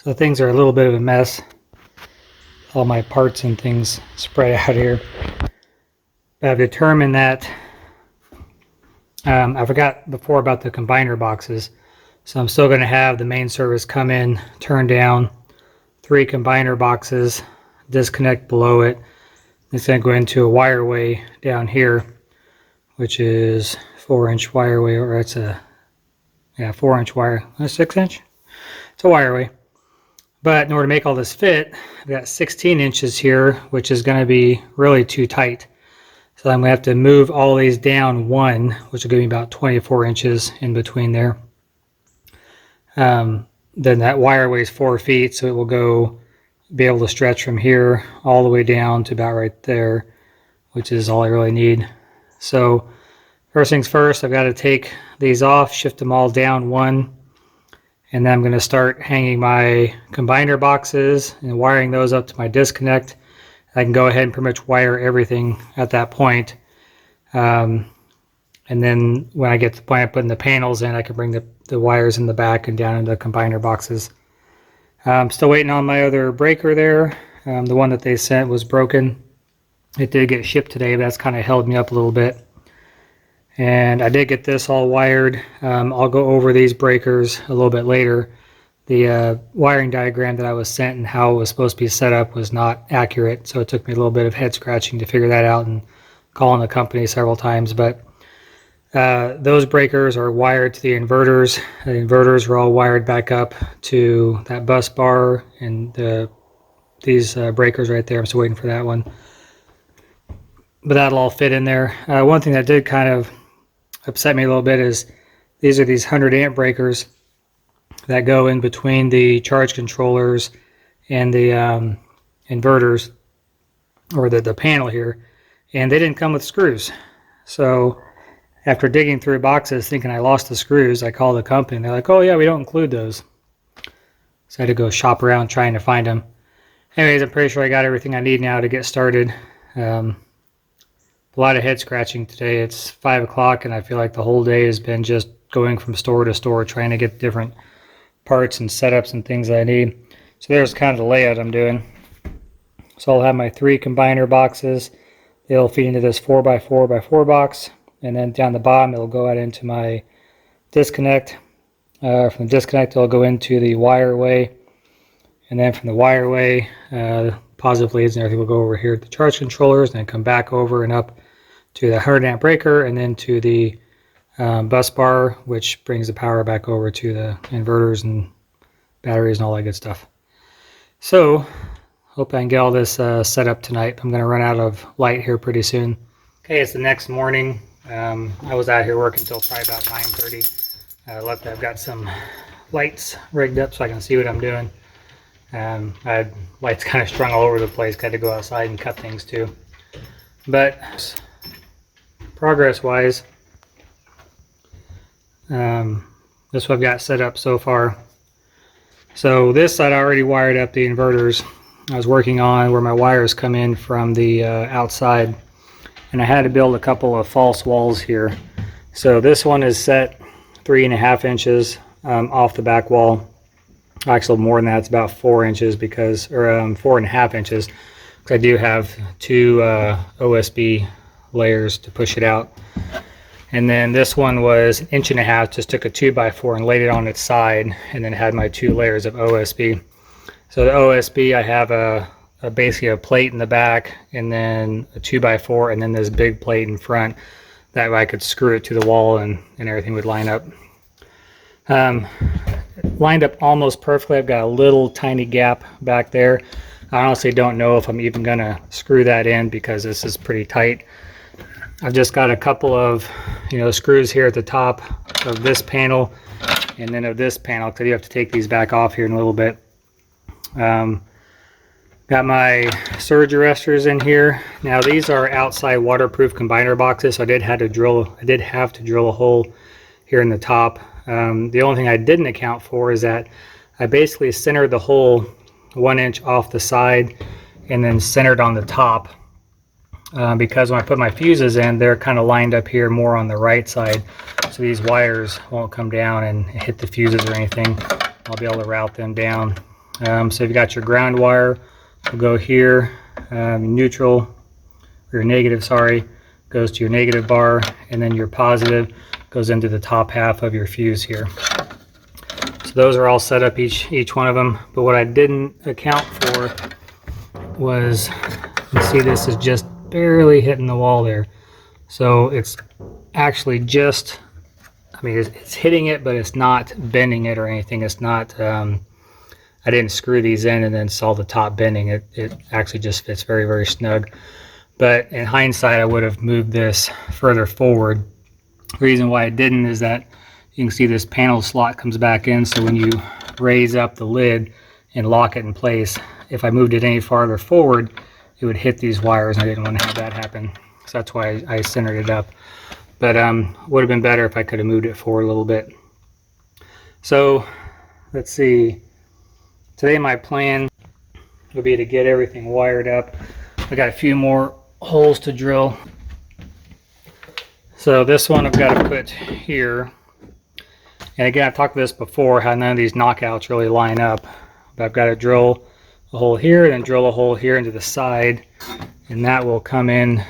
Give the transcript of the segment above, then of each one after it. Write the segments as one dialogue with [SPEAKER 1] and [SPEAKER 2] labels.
[SPEAKER 1] So things are a little bit of a mess. All my parts and things spread out here. But I've determined that I forgot before about the combiner boxes. So I'm still going to have the main service come in, turn down, 3 combiner boxes, disconnect below it. It's going to go into a wireway down here, which is 4-inch wireway, or it's a 4-inch wire, a 6-inch. It's a wireway. But in order to make all this fit, I've got 16 inches here, which is going to be really too tight. So I'm going to have to move all these down 1, which will give me about 24 inches in between there. Then that wire weighs 4 feet, so it will be able to stretch from here all the way down to about right there, which is all I really need. So first things first, I've got to take these off, shift them all down 1, and then I'm going to start hanging my combiner boxes and wiring those up to my disconnect. I can go ahead and pretty much wire everything at that point. And then when I get to the point of putting the panels in, I can bring the wires in the back and down into the combiner boxes. I'm still waiting on my other breaker there. The one that they sent was broken. It did get shipped today, but that's kind of held me up a little bit. And I did get this all wired. I'll go over these breakers a little bit later. The wiring diagram that I was sent and how it was supposed to be set up was not accurate, so it took me a little bit of head scratching to figure that out and calling the company several times. But those breakers are wired to the inverters. The inverters are all wired back up to that bus bar, and these breakers right there, I'm still waiting for that one. But that'll all fit in there. One thing that did kind of upset me a little bit is these 100 amp breakers that go in between the charge controllers and the inverters, or the panel here, and they didn't come with screws. So after digging through boxes thinking I lost the screws, I called the company and they're like, oh yeah, we don't include those. So I had to go shop around trying to find them. Anyways, I'm pretty sure I got everything I need now to get started. A lot of head scratching today. It's 5 o'clock and I feel like the whole day has been just going from store to store trying to get different parts and setups and things that I need. So there's kind of the layout I'm doing. So I'll have my 3 combiner boxes. They'll feed into this 4x4x4 box, and then down the bottom it'll go out into my disconnect. From the disconnect it'll go into the wireway, and then from the wireway positive leads and everything will go over here to the charge controllers, and then come back over and up to the 100 amp breaker, and then to the bus bar, which brings the power back over to the inverters and batteries and all that good stuff. So hope I can get all this set up tonight. I'm going to run out of light here pretty soon. Okay, it's the next morning. I was out here working until probably about 9:30. Luckily I've got some lights rigged up so I can see what I'm doing. I had lights kind of strung all over the place. Got to go outside and cut things too. But progress wise, this is what I've got set up so far. So this I'd already wired up the inverters. I was working on where my wires come in from the outside, and I had to build a couple of false walls here. So this one is set 3.5 inches off the back wall. Actually more than that, it's about 4 inches because, or 4.5 inches, because I do have 2 OSB layers to push it out. And then this one was 1.5 inches, just took a 2x4 and laid it on its side, and then had my 2 layers of OSB. So the OSB, I have basically a plate in the back, and then a 2x4, and then this big plate in front. That way I could screw it to the wall and everything would line up. Lined up almost perfectly. I've got a little tiny gap back there. I honestly don't know if I'm even gonna screw that in because this is pretty tight. I've just got a couple of screws here at the top of this panel and then of this panel, because you have to take these back off here in a little bit. Got my surge arresters in here. Now these are outside waterproof combiner boxes, so I did have to drill a hole here in the top. The only thing I didn't account for is that I basically centered the hole 1 inch off the side and then centered on the top, because when I put my fuses in, they're kind of lined up here more on the right side, so these wires won't come down and hit the fuses or anything. I'll be able to route them down So you've got your ground wire will go here, neutral, or your negative, sorry, goes to your negative bar, and then your positive goes into the top half of your fuse here. So those are all set up, each one of them. But what I didn't account for was, you see this is just barely hitting the wall there. So it's actually just, I mean, it's hitting it, but it's not bending it or anything. It's not, I didn't screw these in and then saw the top bending. It actually just fits very, very snug. But in hindsight, I would have moved this further forward. The reason why I didn't is that you can see this panel slot comes back in, so when you raise up the lid and lock it in place, if I moved it any farther forward, it would hit these wires, and I didn't want to have that happen. So that's why I centered it up. But would have been better if I could have moved it forward a little bit. So let's see. Today my plan would be to get everything wired up. I got a few more holes to drill. So this one I've got to put here. And again, I've talked about this before, how none of these knockouts really line up. But I've got to drill a hole here, and then drill a hole here into the side, and that will come in.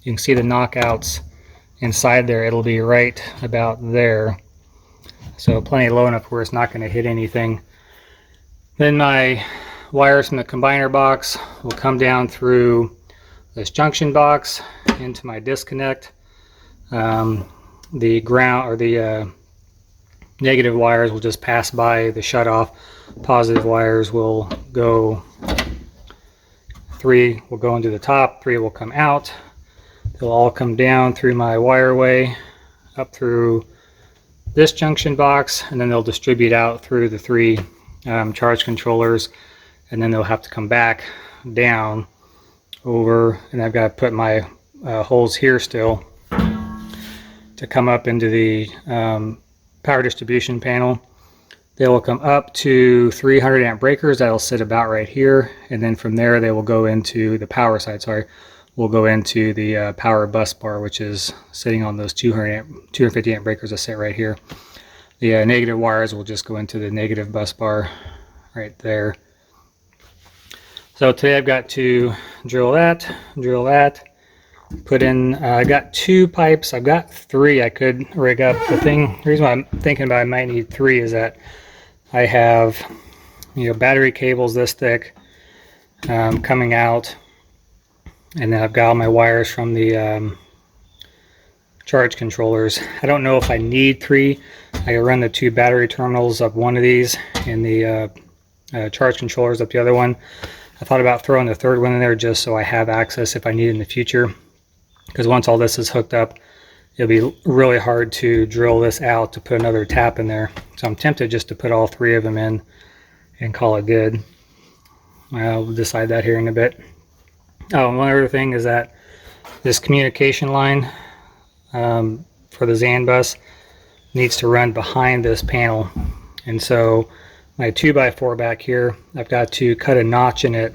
[SPEAKER 1] You can see the knockouts inside there. It'll be right about there. So plenty low enough where it's not going to hit anything. Then my wires from the combiner box will come down through this junction box into my disconnect. The ground, or the negative wires will just pass by the shutoff. Positive wires will go, 3 will go into the top, 3 will come out. They'll all come down through my wireway up through this junction box, and then they'll distribute out through the 3 charge controllers, and then they'll have to come back down over, and I've got to put my holes here still to come up into the power distribution panel. They will come up to 300 amp breakers. That'll sit about right here, and then from there they will go into the power side, will go into the power bus bar, which is sitting on those 250 amp breakers that sit right here. The negative wires will just go into the negative bus bar right there. So today I've got to drill that, put in, I got 2 pipes. I've got 3 I could rig up. The reason why I'm thinking about I might need 3 is that I have, battery cables this thick coming out, and then I've got all my wires from the charge controllers. I don't know if I need 3. I run the 2 battery terminals up one of these, and the charge controllers up the other one. I thought about throwing the 3rd one in there just so I have access if I need it in the future, because once all this is hooked up, it'll be really hard to drill this out to put another tap in there. So I'm tempted just to put all 3 of them in and call it good. I'll decide that here in a bit. Oh, and one other thing is that this communication line for the ZAN bus needs to run behind this panel, and so my 2x4 back here, I've got to cut a notch in it,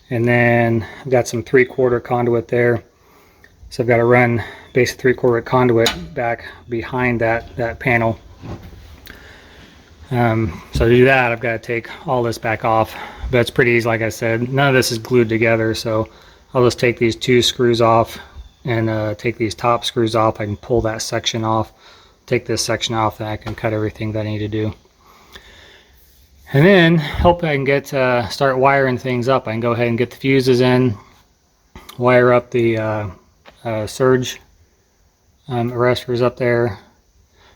[SPEAKER 1] and then I've got some 3/4 conduit there, so I've got to run basic 3/4 conduit back behind that panel. So to do that, I've got to take all this back off, but it's pretty easy. Like I said, none of this is glued together, so I'll just take these 2 screws off and take these top screws off. I can pull that section off, take this section off, and I can cut everything that I need to do. And then hope I can get start wiring things up. I can go ahead and get the fuses in, wire up the surge arresters up there.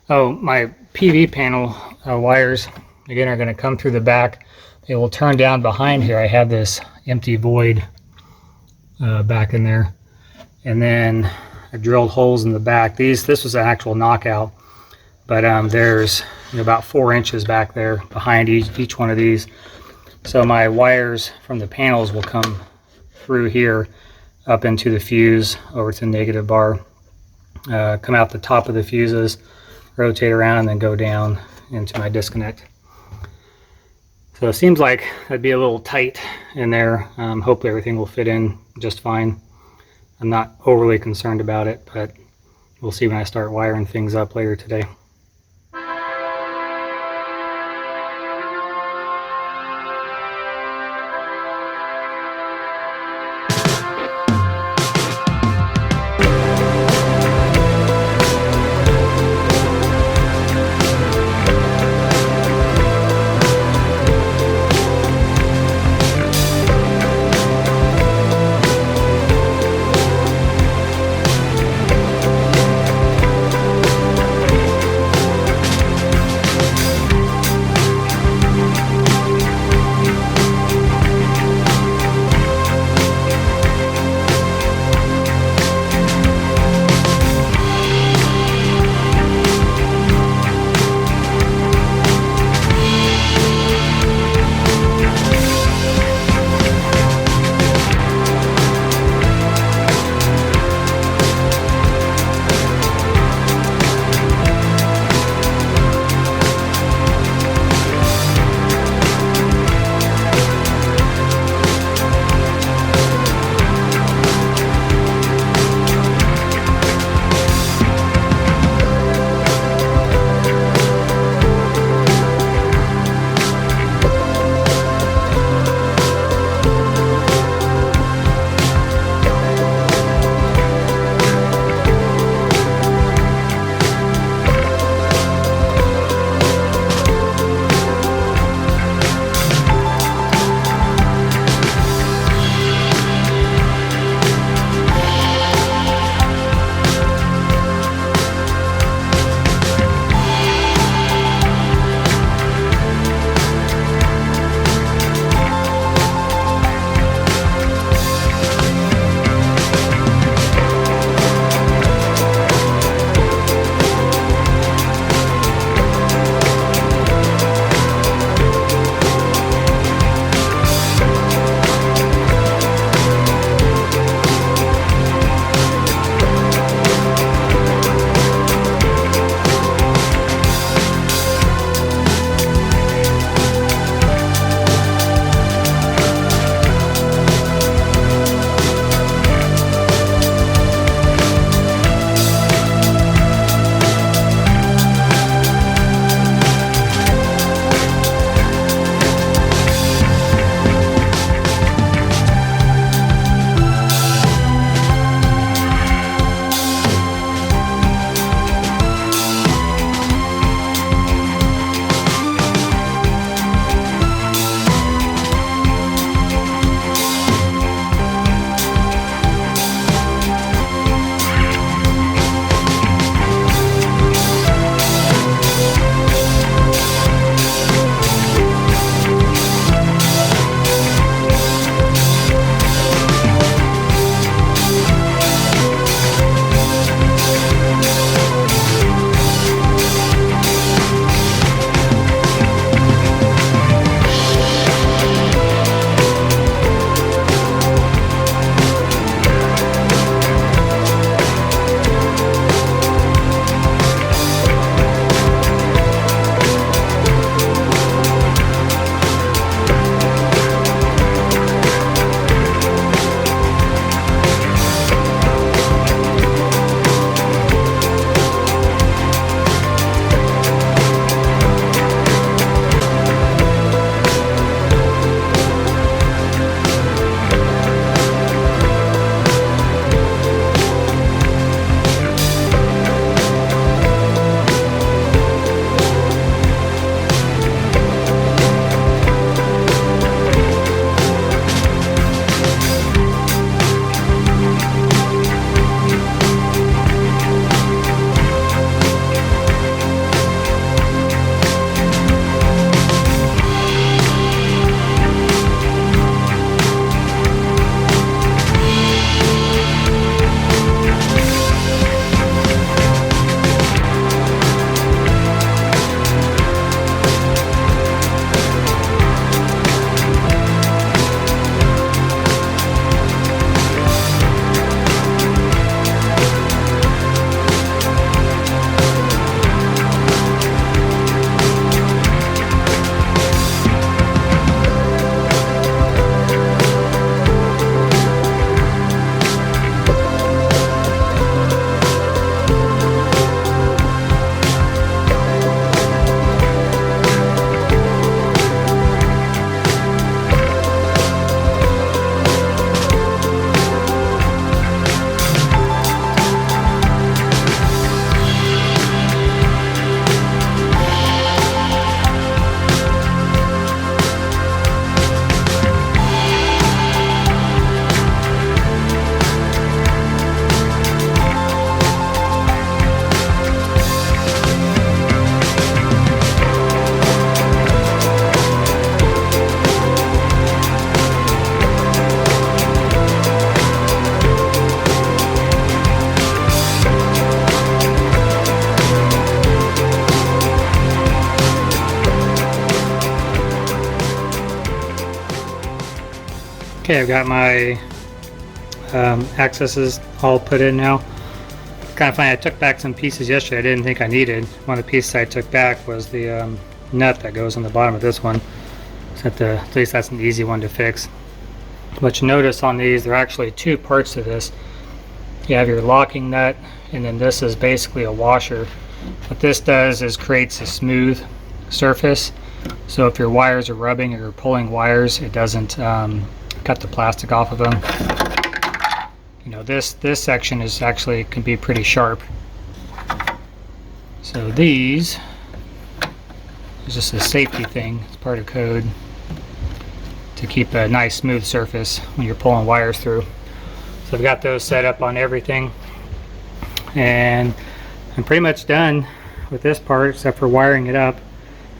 [SPEAKER 1] Oh, my PV panel wires, again, are going to come through the back. They will turn down behind here. I have this empty void back in there. And then I drilled holes in the back. This was an actual knockout, but there's about 4 inches back there behind each one of these. So my wires from the panels will come through here up into the fuse over to the negative bar, come out the top of the fuses, rotate around, and then go down into my disconnect. So it seems like that'd be a little tight in there. Hopefully everything will fit in just fine. I'm not overly concerned about it, but we'll see when I start wiring things up later today. Okay, I've got my accesses all put in now. Kind of funny, I took back some pieces yesterday I didn't think I needed. One of the pieces I took back was the nut that goes on the bottom of this one. So at least that's an easy one to fix. But you notice on these, there are actually two parts to this. You have your locking nut, and then this is basically a washer. What this does is creates a smooth surface. So if your wires are rubbing or you're pulling wires, it doesn't cut the plastic off of them. You know, this section is actually can be pretty sharp. So these is just a safety thing. It's part of code to keep a nice smooth surface when you're pulling wires through. So I've got those set up on everything, and I'm pretty much done with this part except for wiring it up.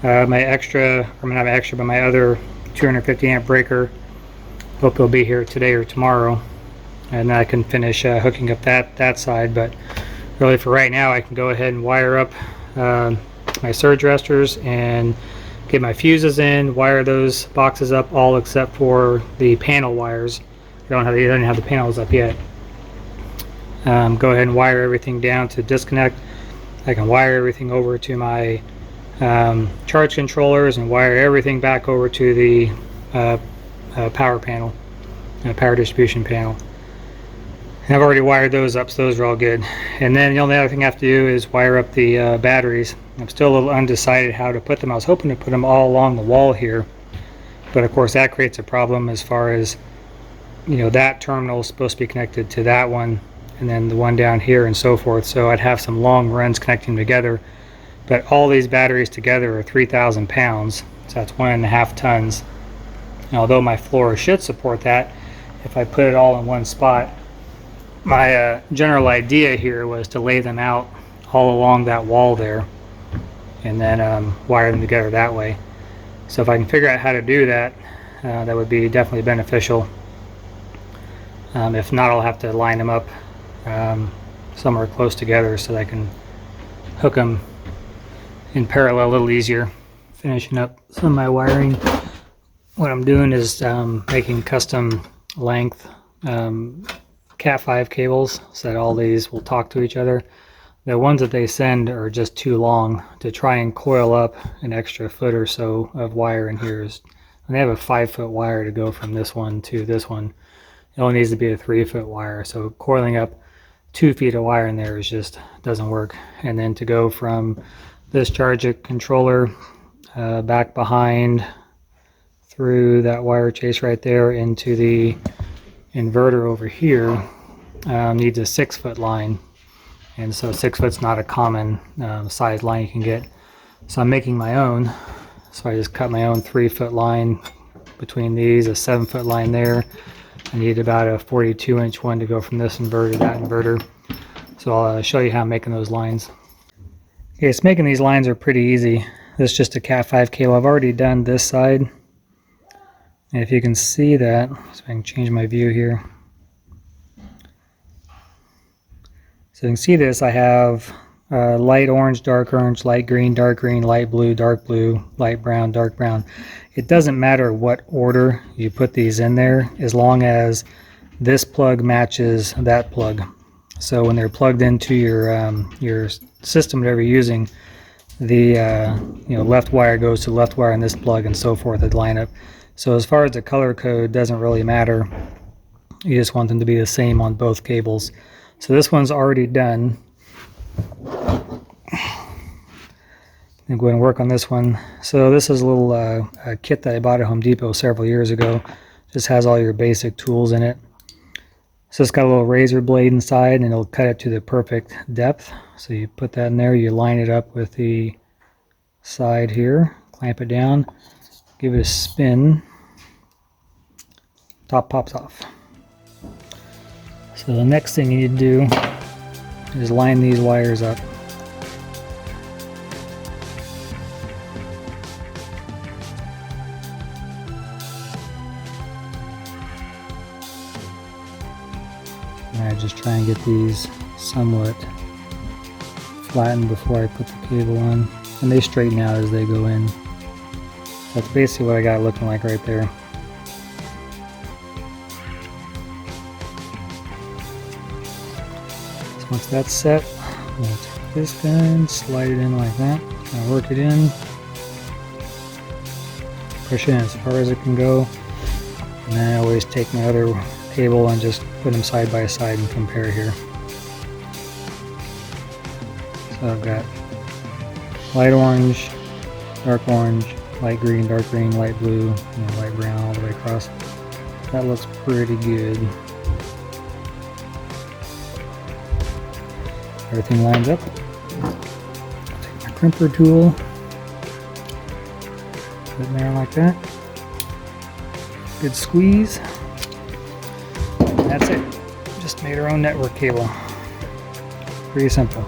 [SPEAKER 1] My extra, or not my extra, but my other 250 amp breaker, hope it'll be here today or tomorrow, and then I can finish hooking up that side. But really for right now, I can go ahead and wire up my surge arresters and get my fuses in, wire those boxes up, all except for the panel wires. I don't have the panels up yet. Go ahead and wire everything down to disconnect. I can wire everything over to my charge controllers and wire everything back over to the power panel, power distribution panel. And I've already wired those up, so those are all good. And then the only other thing I have to do is wire up the batteries. I'm still a little undecided how to put them. I was hoping to put them all along the wall here, but of course that creates a problem as far as, you know, that terminal is supposed to be connected to that one, and then the one down here and so forth. So I'd have some long runs connecting together. But all these batteries together are 3,000 pounds, so that's 1.5 tons. And although my floor should support that, if I put it all in one spot, my general idea here was to lay them out all along that wall there, and then wire them together that way. So if I can figure out how to do that, that would be definitely beneficial. If not, I'll have to line them up somewhere close together so that I can hook them in parallel a little easier. Finishing up some of my wiring. What I'm doing is making custom length Cat5 cables so that all these will talk to each other. The ones that they send are just too long to try and coil up an extra foot or so of wire in here. And they have a 5-foot wire to go from this one to this one. It only needs to be a 3-foot wire, so coiling up 2 feet of wire in there is just doesn't work. And then to go from this charge controller back behind through that wire chase right there into the inverter over here needs a 6-foot line, and so 6 foot's not a common size line you can get. So I'm making my own. So I just cut my own 3-foot line between these, a 7-foot line there. I need about a 42-inch one to go from this inverter to that inverter. So I'll show you how I'm making those lines. Okay, so making these lines are pretty easy. This is just a Cat5 cable. I've already done this side. And if you can see that, so I can change my view here. So you can see this, I have light orange, dark orange, light green, dark green, light blue, dark blue, light brown, dark brown. It doesn't matter what order you put these in there, as long as this plug matches that plug. So when they're plugged into your system, whatever you're using, the left wire goes to the left wire in this plug and so forth at lineup. So as far as the color code, doesn't really matter. You just want them to be the same on both cables. So this one's already done. I'm going to work on this one. So this is a little a kit that I bought at Home Depot several years ago. Just has all your basic tools in it. So it's got a little razor blade inside, and it'll cut it to the perfect depth. So you put that in there, you line it up with the side here, clamp it down, give it a spin, top pops off. So the next thing you need to do is line these wires up. I just try and get these somewhat flattened before I put the cable on, and they straighten out as they go in. That's basically what I got looking like right there. Once that's set, I'm going to take this gun, slide it in like that, and work it in. Push it in as far as it can go. And then I always take my other cable and just put them side by side and compare here. So I've got light orange, light green, dark green, light blue, and light brown all the way across. That looks pretty good. Everything lines up. I'll take my crimper tool, put it in there like that. Good squeeze. That's it. Just made our own network cable. Pretty simple.